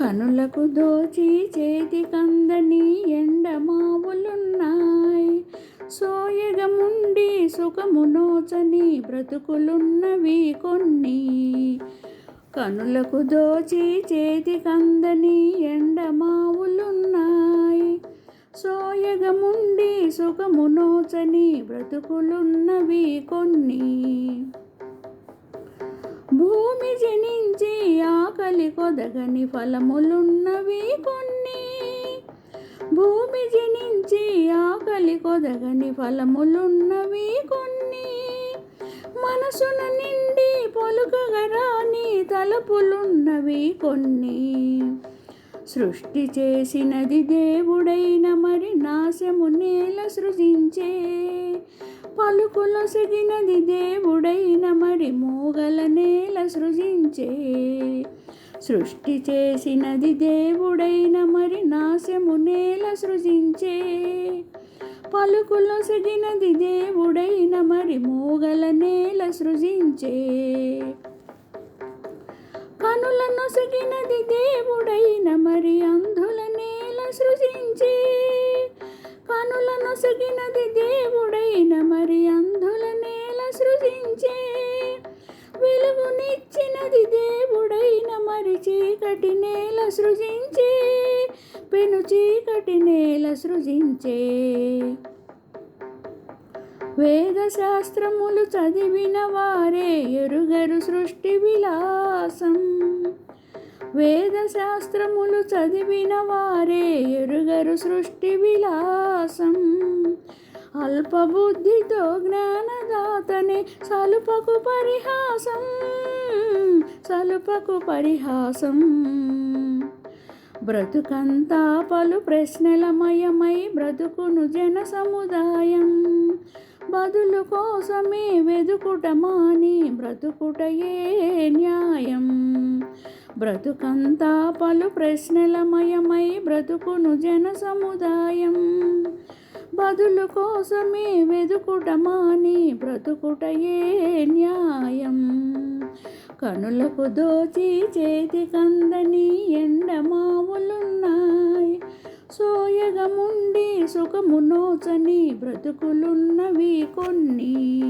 కనులకు దోచి చేతికందని ఎండమావులున్నాయి. సోయగముండి సుఖము నోచని బ్రతుకులున్నవి కొన్ని. కనులకు దోచి చేతికందని ఎండమావులున్నాయి. సోయగముండి సుఖము నోచని బ్రతుకులున్నవి కొన్ని. భూమి జనించి ఆకలి కొదగని ఫలములున్నవి కొన్ని. భూమి జనించి ఆకలి కొదగని ఫలములున్నవి కొన్ని. మనసున నిండి పలుకగరాని తలపులున్నవి కొన్ని. సృష్టి చేసినది దేవుడైన మరి నాశము నేల సృజించే. పలుకులొసగినది దేవుడైన మరి మూగల నేల సృజించే. సృష్టి చేసినది దేవుడైన మరి నాశము నేల సృజించే. పలుకులొసగినది దేవుడైన మరి మూగల నేల సృజించే. కనులనొసగినది దేవుడైన మరి అంధుల నేల సృజించే. కనులనొసగినది దేవుడైన మరి అంధుల నేల సృజించే. వెలుగునిచ్చినది దేవుడైన మరి చీకటి నేల సృజించే. పెను చీకటి నేల సృజించే. వేద శాస్త్రములు చదివిన వారే ఎరుగరు సృష్టి విలాసం. వేద శాస్త్రములు చదివిన వారే ఎరుగరు సృష్టి విలాసం. అల్పబుద్ధితో జ్ఞానదాతనే సలుపకు పరిహాసం. సలుపకు పరిహాసం. బ్రతుకంతా పలు ప్రశ్నలమయమై బ్రతుకును జన సముదాయం. బదులు కోసమే వెదుకుట మాని బ్రతుకుటయే న్యాయం. బ్రతుకంతా పలు ప్రశ్నలమయమై బ్రతుకును జన సముదాయం. బదులు కోసమే వెదుకుట మాని బ్రతుకుటయే న్యాయం. కనులకు దోచి చేతికందని ఎండమావులున్నాయి. సోయగముండి సుఖము నోచని బ్రతుకులున్నవి కొన్ని.